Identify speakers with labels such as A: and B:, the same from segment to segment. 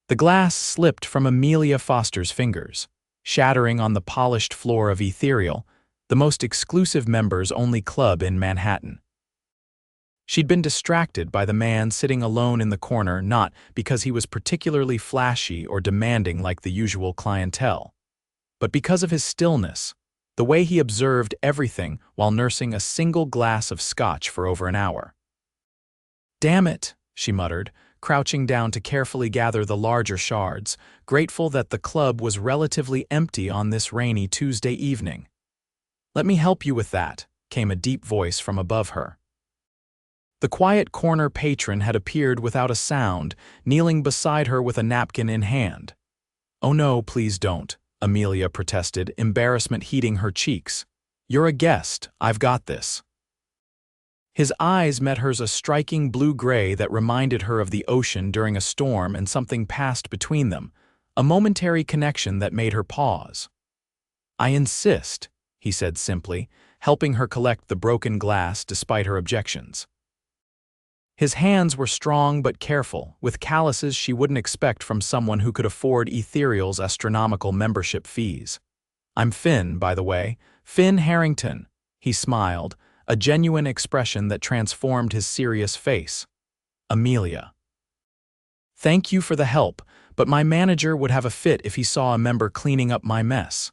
A: The glass slipped from Amelia Foster's fingers, shattering on the polished floor of Ethereal, the most exclusive members-only club in Manhattan. She'd been distracted by the man sitting alone in the corner, not because he was particularly flashy or demanding like the usual clientele, but because of his stillness, the way he observed everything while nursing a single glass of scotch for over an hour. "Damn it," she muttered, crouching down to carefully gather the larger shards, grateful that the club was relatively empty on this rainy Tuesday evening. "Let me help you with that," came a deep voice from above her. The quiet corner patron had appeared without a sound, kneeling beside her with a napkin in hand. "Oh no, please don't," Amelia protested, embarrassment heating her cheeks. "You're a guest, I've got this." His eyes met hers, a striking blue-gray that reminded her of the ocean during a storm, and something passed between them, a momentary connection that made her pause. "I insist," he said simply, helping her collect the broken glass despite her objections. His hands were strong but careful, with calluses she wouldn't expect from someone who could afford Ethereal's astronomical membership fees. "I'm Finn, by the way, Finn Harrington," he smiled, a genuine expression that transformed his serious face. "Amelia. Thank you for the help, but my manager would have a fit if he saw a member cleaning up my mess."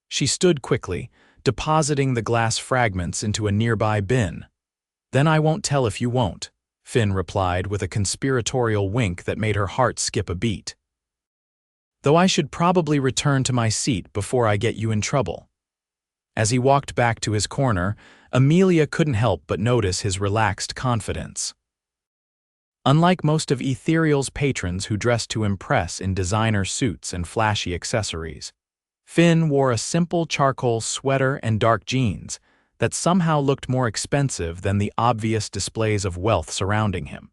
A: She stood quickly, depositing the glass fragments into a nearby bin. "Then I won't tell if you won't," Finn replied with a conspiratorial wink that made her heart skip a beat. "Though I should probably return to my seat before I get you in trouble." As he walked back to his corner, Amelia couldn't help but notice his relaxed confidence. Unlike most of Ethereal's patrons who dressed to impress in designer suits and flashy accessories, Finn wore a simple charcoal sweater and dark jeans that somehow looked more expensive than the obvious displays of wealth surrounding him.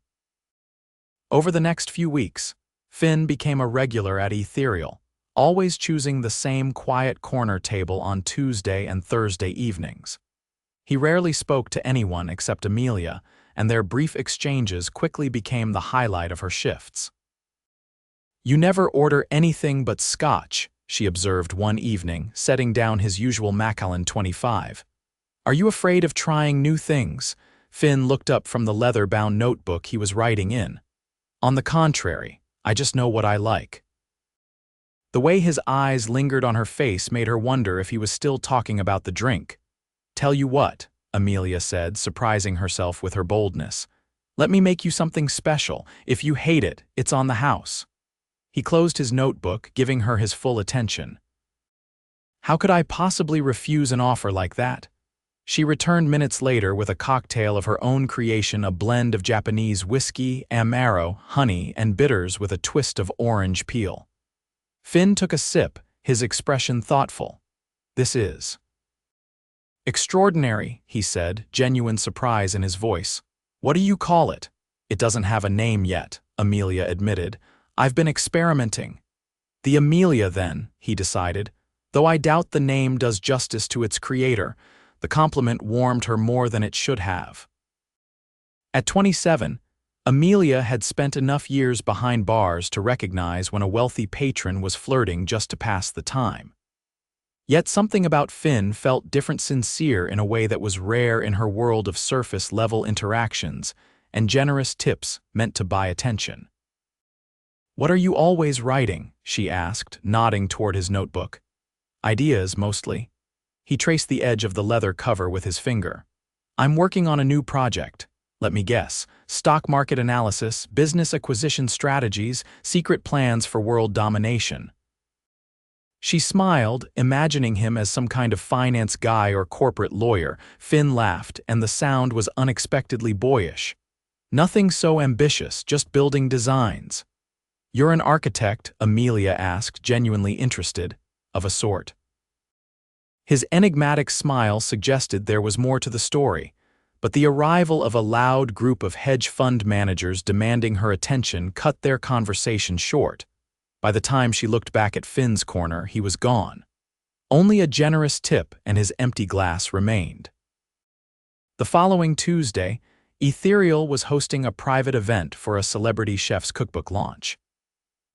A: Over the next few weeks, Finn became a regular at Ethereal, always choosing the same quiet corner table on Tuesday and Thursday evenings. He rarely spoke to anyone except Amelia, and their brief exchanges quickly became the highlight of her shifts. "You never order anything but scotch," she observed one evening, setting down his usual Macallan 25. "Are you afraid of trying new things?" Finn looked up from the leather-bound notebook he was writing in. "On the contrary, I just know what I like." The way his eyes lingered on her face made her wonder if he was still talking about the drink. "Tell you what," Amelia said, surprising herself with her boldness. "Let me make you something special. If you hate it, it's on the house." He closed his notebook, giving her his full attention. How could I possibly refuse an offer like that? She returned minutes later with a cocktail of her own creation, a blend of Japanese whiskey, amaro, honey, and bitters with a twist of orange peel. Finn took a sip, his expression thoughtful. "This is extraordinary," he said, genuine surprise in his voice. "What do you call it?" "It doesn't have a name yet," Amelia admitted. "I've been experimenting." "The Amelia, then," he decided, though I doubt the name does justice to its creator. The compliment warmed her more than it should have. At 27, Amelia had spent enough years behind bars to recognize when a wealthy patron was flirting just to pass the time. Yet something about Finn felt different, sincere in a way that was rare in her world of surface-level interactions and generous tips meant to buy attention. "What are you always writing?" she asked, nodding toward his notebook. "Ideas, mostly." He traced the edge of the leather cover with his finger. "I'm working on a new project. Let me guess. Stock market analysis, business acquisition strategies, secret plans for world domination." She smiled, imagining him as some kind of finance guy or corporate lawyer. Finn laughed, and the sound was unexpectedly boyish. "Nothing so ambitious, just building designs." "You're an architect?" Amelia asked, genuinely interested. "Of a sort." His enigmatic smile suggested there was more to the story, but the arrival of a loud group of hedge fund managers demanding her attention cut their conversation short. By the time she looked back at Finn's corner, he was gone. Only a generous tip and his empty glass remained. The following Tuesday, Ethereal was hosting a private event for a celebrity chef's cookbook launch.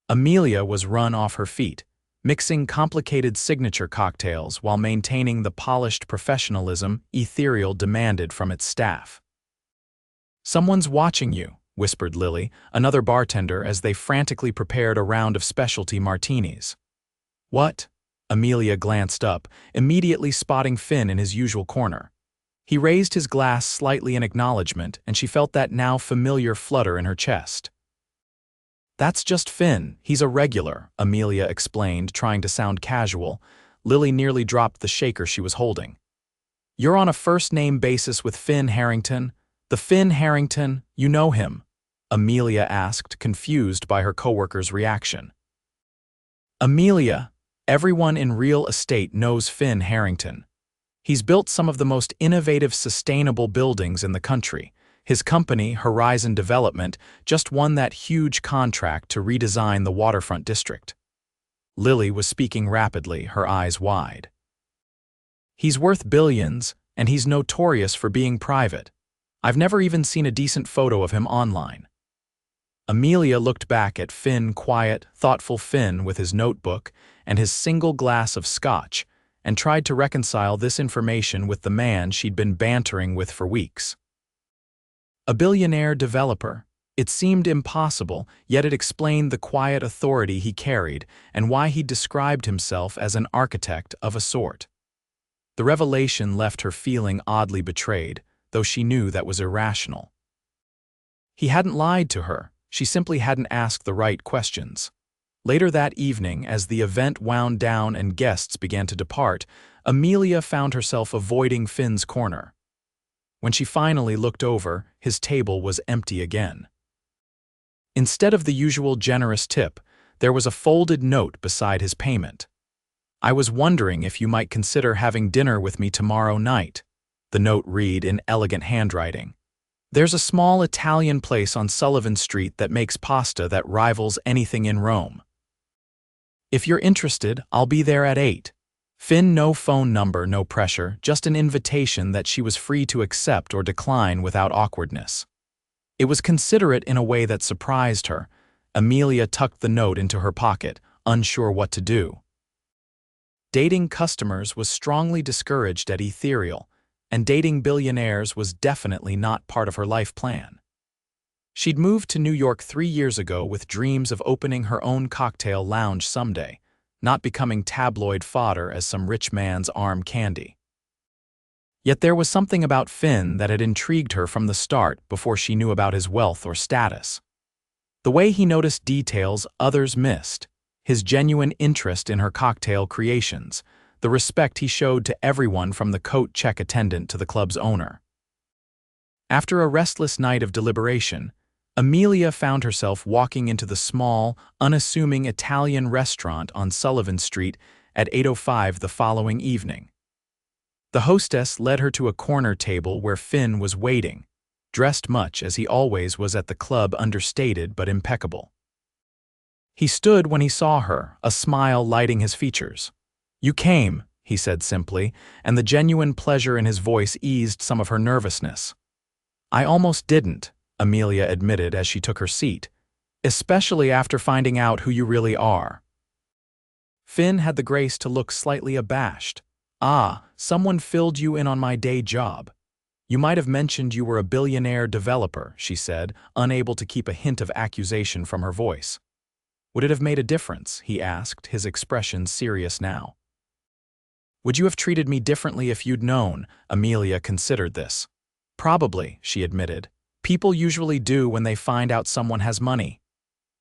A: Amelia was run off her feet, mixing complicated signature cocktails while maintaining the polished professionalism Ethereal demanded from its staff. "Someone's watching you," whispered Lily, another bartender, as they frantically prepared a round of specialty martinis. "What?" Amelia glanced up, immediately spotting Finn in his usual corner. He raised his glass slightly in acknowledgement, and she felt that now familiar flutter in her chest. "That's just Finn. He's a regular," Amelia explained, trying to sound casual. Lily nearly dropped the shaker she was holding. "You're on a first-name basis with Finn Harrington? The Finn Harrington, you know him?" Amelia asked, confused by her coworker's reaction. "Amelia, everyone in real estate knows Finn Harrington. He's built some of the most innovative sustainable buildings in the country. His company, Horizon Development, just won that huge contract to redesign the waterfront district." Lily was speaking rapidly, her eyes wide. "He's worth billions, and he's notorious for being private. I've never even seen a decent photo of him online." Amelia looked back at quiet, thoughtful Finn with his notebook and his single glass of scotch, and tried to reconcile this information with the man she'd been bantering with for weeks. A billionaire developer. It seemed impossible, yet it explained the quiet authority he carried and why he described himself as an architect of a sort. The revelation left her feeling oddly betrayed, though she knew that was irrational. He hadn't lied to her, she simply hadn't asked the right questions. Later that evening, as the event wound down and guests began to depart, Amelia found herself avoiding Finn's corner. When she finally looked over, his table was empty again. Instead of the usual generous tip, there was a folded note beside his payment. "I was wondering if you might consider having dinner with me tomorrow night," the note read in elegant handwriting. "There's a small Italian place on Sullivan Street that makes pasta that rivals anything in Rome. If you're interested, I'll be there at 8. Finn, no phone number, no pressure, just an invitation that she was free to accept or decline without awkwardness. It was considerate in a way that surprised her. Amelia tucked the note into her pocket, unsure what to do. Dating customers was strongly discouraged at Ethereal, and dating billionaires was definitely not part of her life plan. She'd moved to New York 3 years ago with dreams of opening her own cocktail lounge someday, not becoming tabloid fodder as some rich man's arm candy. Yet there was something about Finn that had intrigued her from the start before she knew about his wealth or status. The way he noticed details others missed, his genuine interest in her cocktail creations, the respect he showed to everyone from the coat check attendant to the club's owner. After a restless night of deliberation, Amelia found herself walking into the small, unassuming Italian restaurant on Sullivan Street at 8:05 the following evening. The hostess led her to a corner table where Finn was waiting, dressed much as he always was at the club, understated but impeccable. He stood when he saw her, a smile lighting his features. "You came," he said simply, and the genuine pleasure in his voice eased some of her nervousness. "I almost didn't," Amelia admitted as she took her seat, "especially after finding out who you really are." Finn had the grace to look slightly abashed. "Ah, someone filled you in on my day job. You might have mentioned you were a billionaire developer," she said, unable to keep a hint of accusation from her voice. "Would it have made a difference?" he asked, his expression serious now. "Would you have treated me differently if you'd known?" Amelia considered this. "Probably," she admitted. "People usually do when they find out someone has money."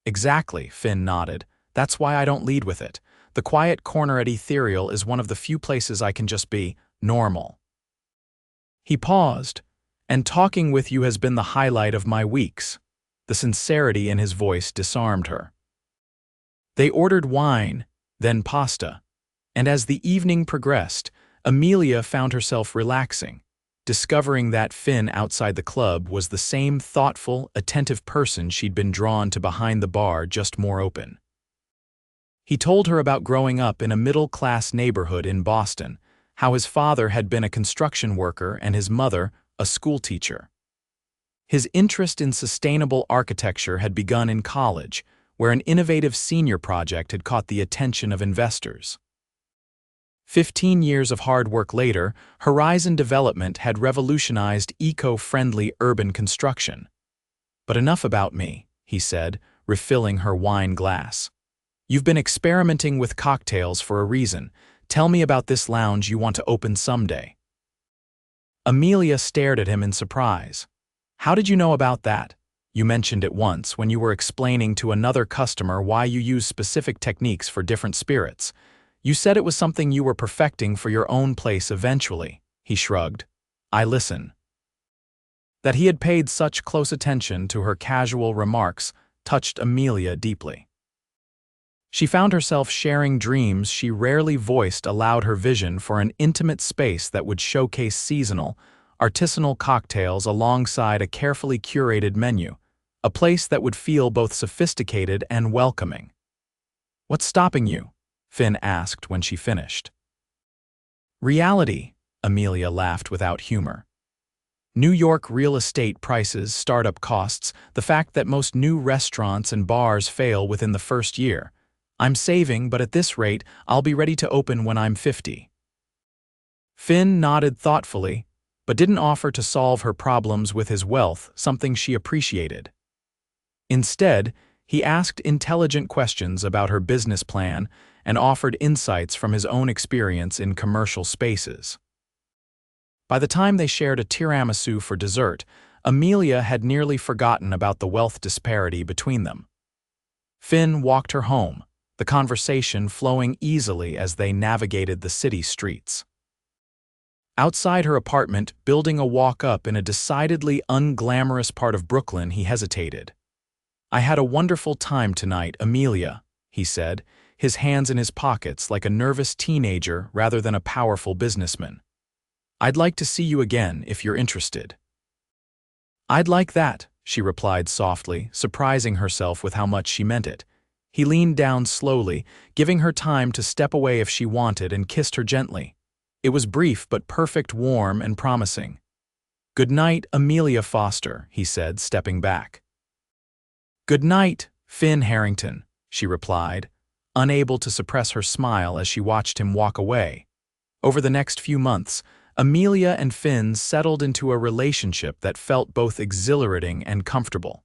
A: "Exactly," Finn nodded. "That's why I don't lead with it. The quiet corner at Ethereal is one of the few places I can just be normal." He paused. "And talking with you has been the highlight of my weeks." The sincerity in his voice disarmed her. They ordered wine, then pasta, and as the evening progressed, Amelia found herself relaxing, discovering that Finn outside the club was the same thoughtful, attentive person she'd been drawn to behind the bar, just more open. He told her about growing up in a middle-class neighborhood in Boston, how his father had been a construction worker and his mother a schoolteacher. His interest in sustainable architecture had begun in college, where an innovative senior project had caught the attention of investors. 15 years of hard work later, Horizon Development had revolutionized eco-friendly urban construction. "But enough about me," he said, refilling her wine glass. "You've been experimenting with cocktails for a reason. Tell me about this lounge you want to open someday." Amelia stared at him in surprise. "How did you know about that? You mentioned it once when you were explaining to another customer why you use specific techniques for different spirits. You said it was something you were perfecting for your own place eventually." He shrugged. "I listen." That he had paid such close attention to her casual remarks touched Amelia deeply. She found herself sharing dreams she rarely voiced aloud, her vision for an intimate space that would showcase seasonal, artisanal cocktails alongside a carefully curated menu, a place that would feel both sophisticated and welcoming. "What's stopping you?" Finn asked when she finished. "Reality," Amelia laughed without humor. "New York real estate prices, startup costs, the fact that most new restaurants and bars fail within the first year. I'm saving, but at this rate, I'll be ready to open when I'm 50. Finn nodded thoughtfully, but didn't offer to solve her problems with his wealth, something she appreciated. Instead, he asked intelligent questions about her business plan and offered insights from his own experience in commercial spaces. By the time they shared a tiramisu for dessert, Amelia had nearly forgotten about the wealth disparity between them. Finn walked her home, the conversation flowing easily as they navigated the city streets. Outside her apartment, building a walk up in a decidedly unglamorous part of Brooklyn, he hesitated. "I had a wonderful time tonight, Amelia," he said, his hands in his pockets like a nervous teenager rather than a powerful businessman. "I'd like to see you again if you're interested." "I'd like that," she replied softly, surprising herself with how much she meant it. He leaned down slowly, giving her time to step away if she wanted, and kissed her gently. It was brief but perfect, warm and promising. "Good night, Amelia Foster," he said, stepping back. "Good night, Finn Harrington," she replied, unable to suppress her smile as she watched him walk away. Over the next few months, Amelia and Finn settled into a relationship that felt both exhilarating and comfortable.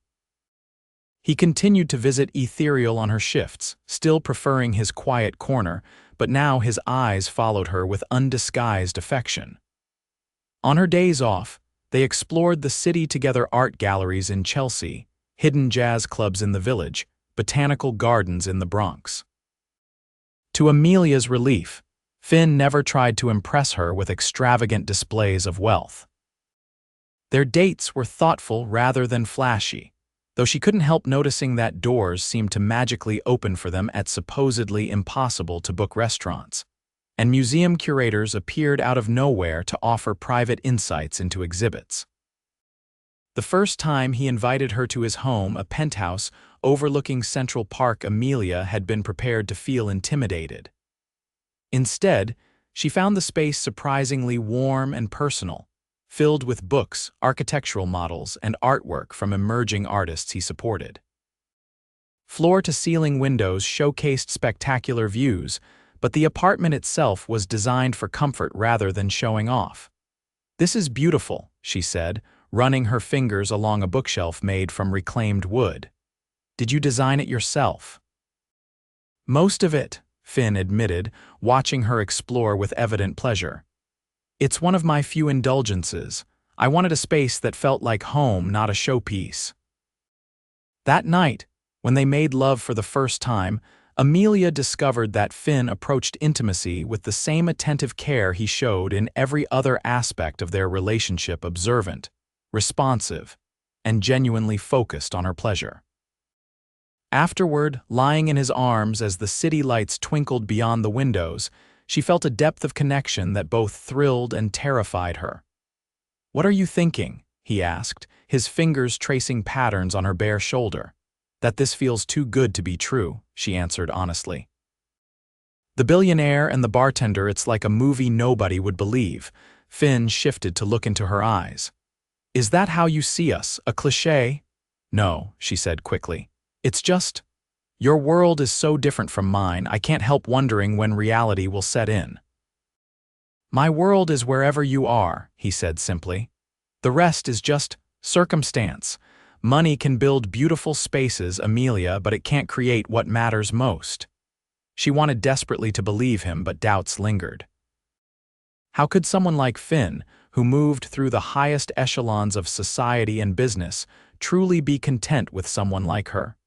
A: He continued to visit Ethereal on her shifts, still preferring his quiet corner, but now his eyes followed her with undisguised affection. On her days off, they explored the city together: art galleries in Chelsea, hidden jazz clubs in the Village, botanical gardens in the Bronx. To Amelia's relief, Finn never tried to impress her with extravagant displays of wealth. Their dates were thoughtful rather than flashy, though she couldn't help noticing that doors seemed to magically open for them at supposedly impossible-to-book restaurants, and museum curators appeared out of nowhere to offer private insights into exhibits. The first time he invited her to his home, a penthouse overlooking Central Park, Amelia had been prepared to feel intimidated. Instead, she found the space surprisingly warm and personal, filled with books, architectural models, and artwork from emerging artists he supported. Floor-to-ceiling windows showcased spectacular views, but the apartment itself was designed for comfort rather than showing off. "This is beautiful," she said, running her fingers along a bookshelf made from reclaimed wood. "Did you design it yourself?" "Most of it," Finn admitted, watching her explore with evident pleasure. "It's one of my few indulgences. I wanted a space that felt like home, not a showpiece." That night, when they made love for the first time, Amelia discovered that Finn approached intimacy with the same attentive care he showed in every other aspect of their relationship: observant, responsive, and genuinely focused on her pleasure. Afterward, lying in his arms as the city lights twinkled beyond the windows, she felt a depth of connection that both thrilled and terrified her. "What are you thinking?" he asked, his fingers tracing patterns on her bare shoulder. "That this feels too good to be true," she answered honestly. "The billionaire and the bartender, it's like a movie nobody would believe." Finn shifted to look into her eyes. "Is that how you see us, a cliché?" "No," she said quickly. "It's just Your world is so different from mine, I can't help wondering when reality will set in. My world is wherever you are, he said simply. The rest is just circumstance. Money can build beautiful spaces, Amelia, but it can't create what matters most. She wanted desperately to believe him, but doubts lingered. How could someone like Finn, who moved through the highest echelons of society and business, truly be content with someone like her?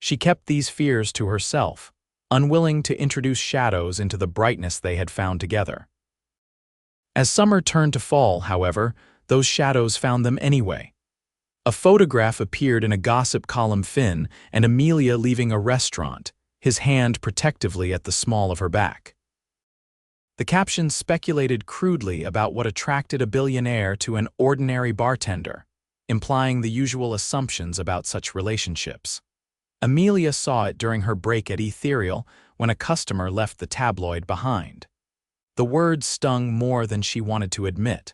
A: She kept these fears to herself, unwilling to introduce shadows into the brightness they had found together. As summer turned to fall, however, those shadows found them anyway. A photograph appeared in a gossip column, Finn and Amelia leaving a restaurant, his hand protectively at the small of her back. The caption speculated crudely about what attracted a billionaire to an ordinary bartender, implying the usual assumptions about such relationships. Amelia saw it during her break at Ethereal when a customer left the tabloid behind. The words stung more than she wanted to admit.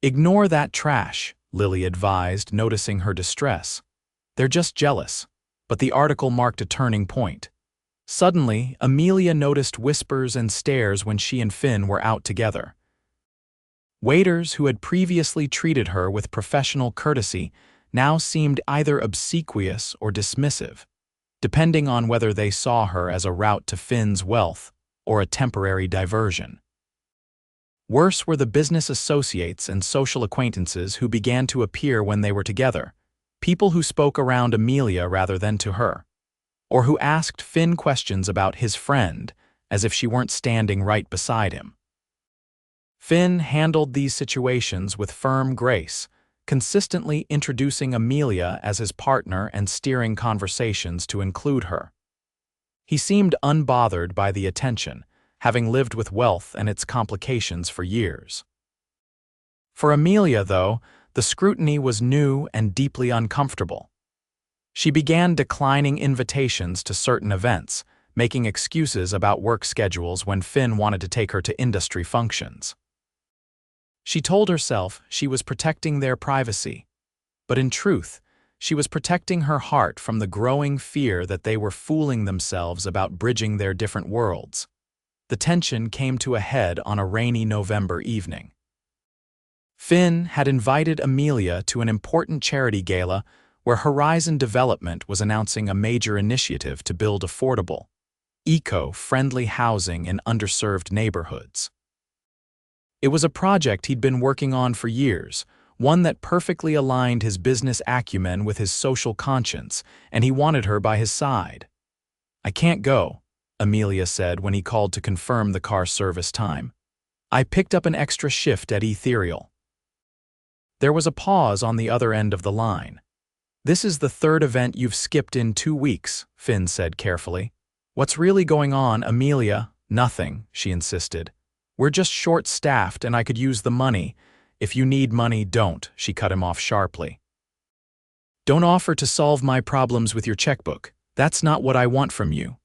A: "Ignore that trash," Lily advised, noticing her distress. "They're just jealous." But the article marked a turning point. Suddenly, Amelia noticed whispers and stares when she and Finn were out together. Waiters who had previously treated her with professional courtesy now seemed either obsequious or dismissive, depending on whether they saw her as a route to Finn's wealth or a temporary diversion. Worse were the business associates and social acquaintances who began to appear when they were together, people who spoke around Amelia rather than to her, or who asked Finn questions about his friend as if she weren't standing right beside him. Finn handled these situations with firm grace, consistently introducing Amelia as his partner and steering conversations to include her. He seemed unbothered by the attention, having lived with wealth and its complications for years. For Amelia, though, the scrutiny was new and deeply uncomfortable. She began declining invitations to certain events, making excuses about work schedules when Finn wanted to take her to industry functions. She told herself she was protecting their privacy, but in truth, she was protecting her heart from the growing fear that they were fooling themselves about bridging their different worlds. The tension came to a head on a rainy November evening. Finn had invited Amelia to an important charity gala where Horizon Development was announcing a major initiative to build affordable, eco-friendly housing in underserved neighborhoods. It was a project he'd been working on for years, one that perfectly aligned his business acumen with his social conscience, and he wanted her by his side. "I can't go," Amelia said when he called to confirm the car service time. "I picked up an extra shift at Ethereal." There was a pause on the other end of the line. "This is the third event you've skipped in 2 weeks, Finn said carefully. "What's really going on, Amelia?" "Nothing," she insisted. "We're just short-staffed and I could use the money. If you need money, don't," she cut him off sharply. "Don't offer to solve my problems with your checkbook. That's not what I want from you."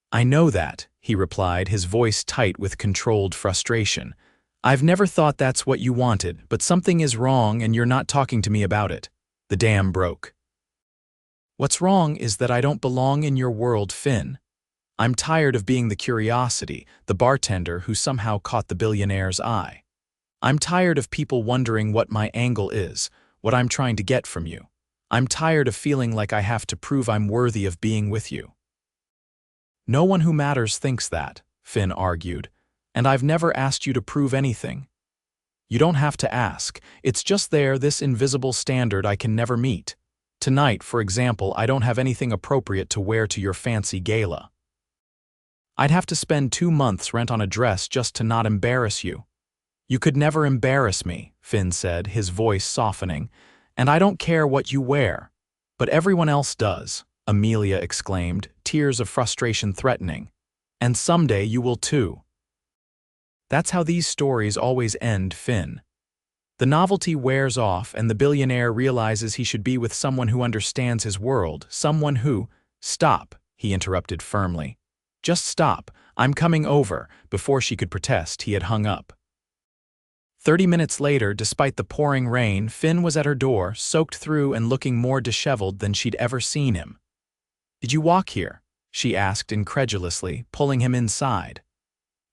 A: "I know that," he replied, his voice tight with controlled frustration. "I've never thought that's what you wanted, but something is wrong and you're not talking to me about it." The dam broke. "What's wrong is that I don't belong in your world, Finn. I'm tired of being the curiosity, the bartender who somehow caught the billionaire's eye. I'm tired of people wondering what my angle is, what I'm trying to get from you. I'm tired of feeling like I have to prove I'm worthy of being with you." "No one who matters thinks that," Finn argued, "and I've never asked you to prove anything. You don't have to ask. It's just this invisible standard I can never meet. Tonight, for example, I don't have anything appropriate to wear to your fancy gala. I'd have to spend 2 months' rent on a dress just to not embarrass you." "You could never embarrass me," Finn said, his voice softening, "and I don't care what you wear. But everyone else does," Amelia exclaimed, tears of frustration threatening. "And someday you will too." That's how these stories always end, Finn. The novelty wears off and the billionaire realizes he should be with someone who understands his world, someone who— "Stop," he interrupted firmly. "Just stop. I'm coming over." Before she could protest, he had hung up. 30 minutes later, despite the pouring rain, Finn was at her door, soaked through and looking more disheveled than she'd ever seen him. Did you walk here? She asked incredulously, pulling him inside.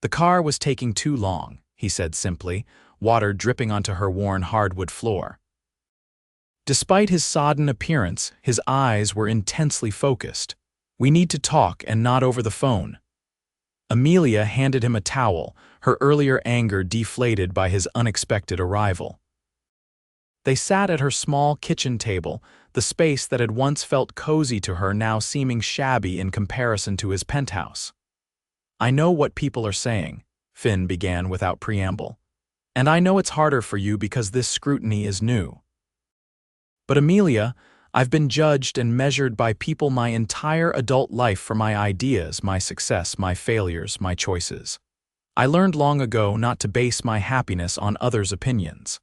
A: The car was taking too long, he said simply, water dripping onto her worn hardwood floor. Despite his sodden appearance, his eyes were intensely focused. We need to talk and not over the phone. Amelia handed him a towel, her earlier anger deflated by his unexpected arrival. They sat at her small kitchen table, the space that had once felt cozy to her now seeming shabby in comparison to his penthouse. I know what people are saying, Finn began without preamble. And I know it's harder for you because this scrutiny is new. But Amelia, I've been judged and measured by people my entire adult life for my ideas, my success, my failures, my choices. I learned long ago not to base my happiness on others' opinions.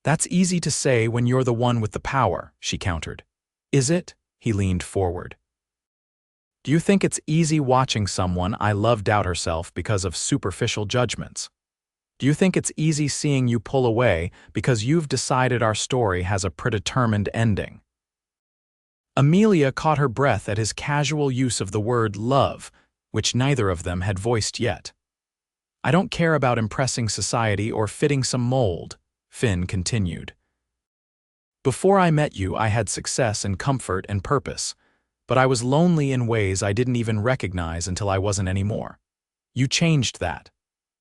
A: That's easy to say when you're the one with the power, she countered. Is it? He leaned forward. Do you think it's easy watching someone I love doubt herself because of superficial judgments? Do you think it's easy seeing you pull away because you've decided our story has a predetermined ending? Amelia caught her breath at his casual use of the word love, which neither of them had voiced yet. I don't care about impressing society or fitting some mold, Finn continued. Before I met you, I had success and comfort and purpose, but I was lonely in ways I didn't even recognize until I wasn't anymore. You changed that.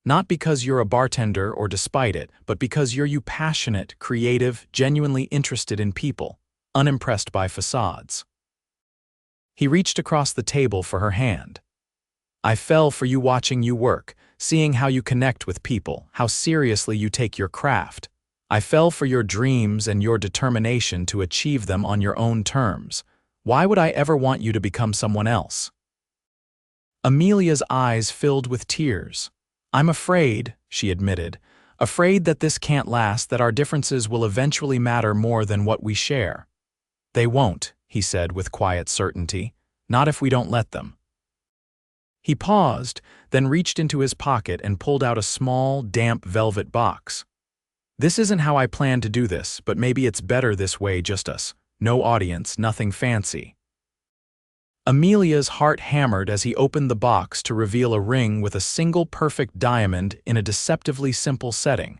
A: Not because you're a bartender or despite it, but because you're passionate, creative, genuinely interested in people, unimpressed by facades. He reached across the table for her hand. I fell for you watching you work, seeing how you connect with people, how seriously you take your craft. I fell for your dreams and your determination to achieve them on your own terms. Why would I ever want you to become someone else? Amelia's eyes filled with tears. I'm afraid, she admitted, afraid that this can't last, that our differences will eventually matter more than what we share. They won't, he said with quiet certainty, not if we don't let them. He paused, then reached into his pocket and pulled out a small, damp velvet box. This isn't how I planned to do this, but maybe it's better this way, just us. No audience, nothing fancy. Amelia's heart hammered as he opened the box to reveal a ring with a single perfect diamond in a deceptively simple setting.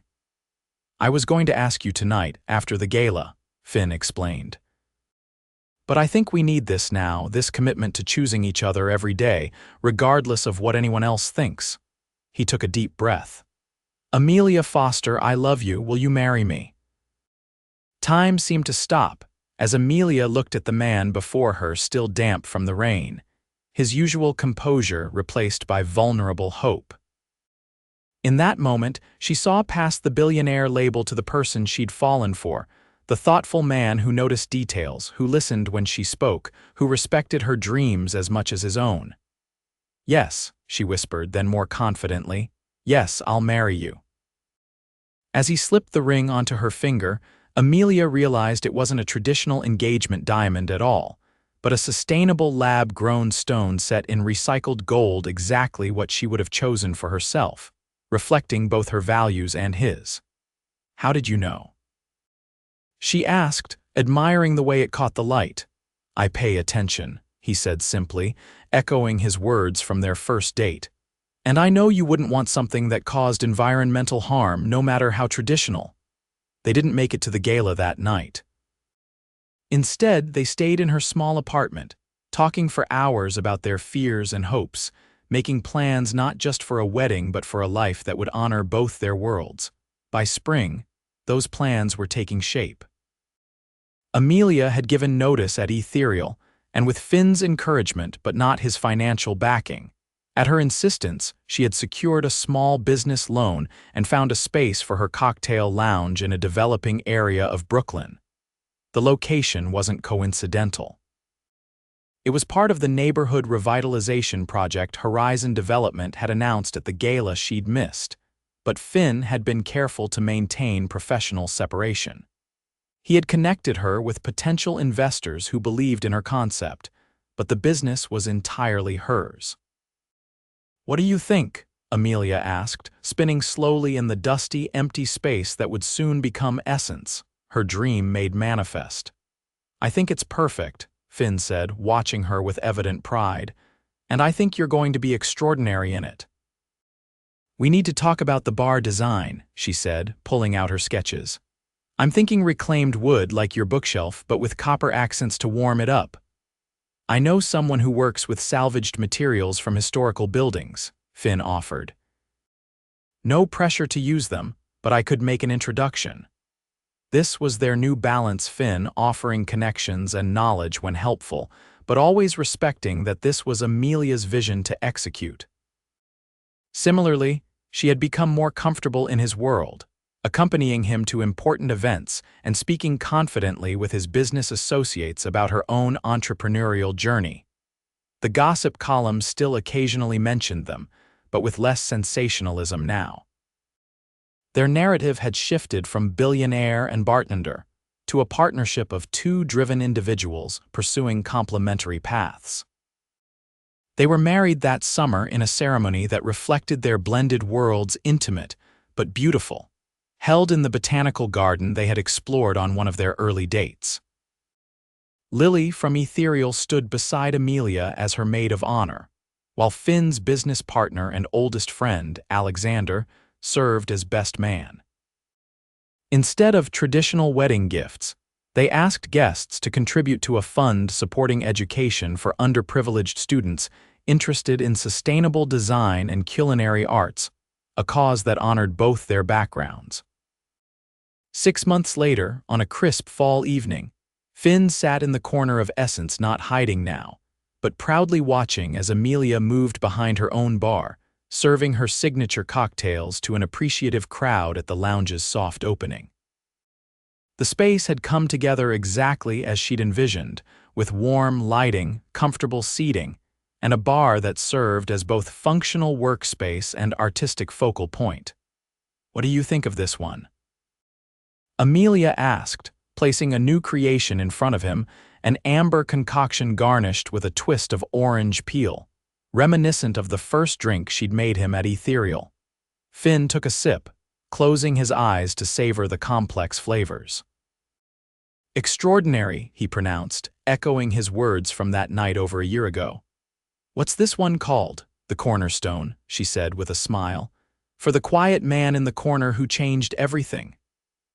A: I was going to ask you tonight, after the gala, Finn explained. But I think we need this now, this commitment to choosing each other every day, regardless of what anyone else thinks. He took a deep breath. Amelia Foster, I love you. Will you marry me? Time seemed to stop, as Amelia looked at the man before her, still damp from the rain, his usual composure replaced by vulnerable hope. In that moment, she saw past the billionaire label to the person she'd fallen for, the thoughtful man who noticed details, who listened when she spoke, who respected her dreams as much as his own. Yes, she whispered, then more confidently, yes, I'll marry you. As he slipped the ring onto her finger, Amelia realized it wasn't a traditional engagement diamond at all, but a sustainable lab-grown stone set in recycled gold, exactly what she would have chosen for herself, reflecting both her values and his. How did you know? She asked, admiring the way it caught the light. I pay attention, he said simply, echoing his words from their first date. And I know you wouldn't want something that caused environmental harm, no matter how traditional. They didn't make it to the gala that night. Instead, they stayed in her small apartment, talking for hours about their fears and hopes, making plans not just for a wedding but for a life that would honor both their worlds. By spring, those plans were taking shape. Amelia had given notice at Ethereal, and with Finn's encouragement but not his financial backing. At her insistence, she had secured a small business loan and found a space for her cocktail lounge in a developing area of Brooklyn. The location wasn't coincidental. It was part of the neighborhood revitalization project Horizon Development had announced at the gala she'd missed, but Finn had been careful to maintain professional separation. He had connected her with potential investors who believed in her concept, but the business was entirely hers. What do you think? Amelia asked, spinning slowly in the dusty, empty space that would soon become Essence, her dream made manifest. I think it's perfect, Finn said, watching her with evident pride, "and I think you're going to be extraordinary in it." "We need to talk about the bar design," she said, pulling out her sketches. "I'm thinking reclaimed wood like your bookshelf, but with copper accents to warm it up." "I know someone who works with salvaged materials from historical buildings," Finn offered. "No pressure to use them, but I could make an introduction." This was their new balance, Finn offering connections and knowledge when helpful, but always respecting that this was Amelia's vision to execute. Similarly, she had become more comfortable in his world, accompanying him to important events and speaking confidently with his business associates about her own entrepreneurial journey. The gossip columns still occasionally mentioned them, but with less sensationalism now. Their narrative had shifted from billionaire and bartender to a partnership of two driven individuals pursuing complementary paths. They were married that summer in a ceremony that reflected their blended worlds, intimate but beautiful, held in the botanical garden they had explored on one of their early dates. Lily from Ethereal stood beside Amelia as her maid of honor, while Finn's business partner and oldest friend, Alexander, served as best man. Instead of traditional wedding gifts, they asked guests to contribute to a fund supporting education for underprivileged students interested in sustainable design and culinary arts, a cause that honored both their backgrounds. 6 months later, on a crisp fall evening, Finn sat in the corner of Essence, not hiding now, but proudly watching as Amelia moved behind her own bar, serving her signature cocktails to an appreciative crowd at the lounge's soft opening. The space had come together exactly as she'd envisioned, with warm lighting, comfortable seating, and a bar that served as both functional workspace and artistic focal point. "What do you think of this one?" Amelia asked, placing a new creation in front of him, an amber concoction garnished with a twist of orange peel, reminiscent of the first drink she'd made him at Ethereal. Finn took a sip, closing his eyes to savor the complex flavors. "Extraordinary," he pronounced, echoing his words from that night over a year ago. "What's this one called?" "The Cornerstone," she said with a smile. "For the quiet man in the corner who changed everything."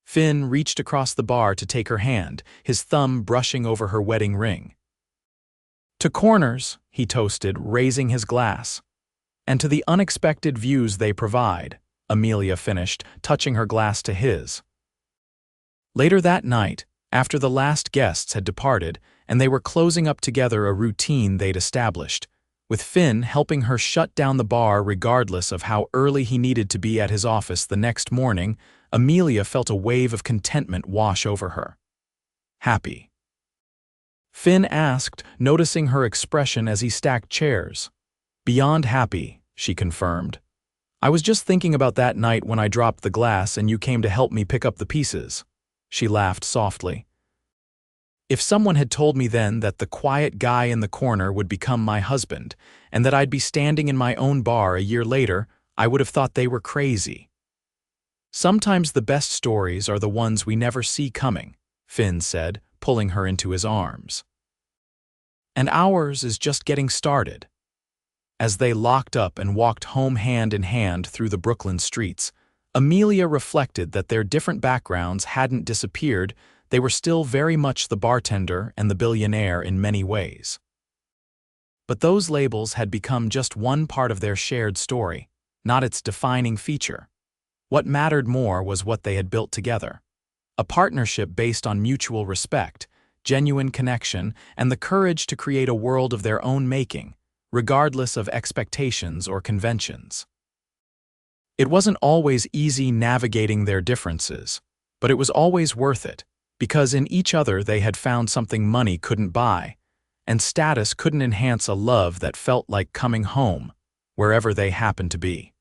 A: Finn reached across the bar to take her hand, his thumb brushing over her wedding ring. "To corners," he toasted, raising his glass. "And to the unexpected views they provide," Amelia finished, touching her glass to his. Later that night, after the last guests had departed and they were closing up together a routine they'd established, with Finn helping her shut down the bar regardless of how early he needed to be at his office the next morning, Amelia felt a wave of contentment wash over her. "Happy?" Finn asked, noticing her expression as he stacked chairs. "Beyond happy," she confirmed. "I was just thinking about that night when I dropped the glass and you came to help me pick up the pieces." She laughed softly. "If someone had told me then that the quiet guy in the corner would become my husband, and that I'd be standing in my own bar a year later, I would have thought they were crazy." "Sometimes the best stories are the ones we never see coming," Finn said, pulling her into his arms. "And ours is just getting started." As they locked up and walked home hand in hand through the Brooklyn streets, Amelia reflected that their different backgrounds hadn't disappeared. They were still very much the bartender and the billionaire in many ways. But those labels had become just one part of their shared story, not its defining feature. What mattered more was what they had built together. A partnership based on mutual respect, genuine connection, and the courage to create a world of their own making, regardless of expectations or conventions. It wasn't always easy navigating their differences, but it was always worth it, because in each other they had found something money couldn't buy, and status couldn't enhance a love that felt like coming home, wherever they happened to be.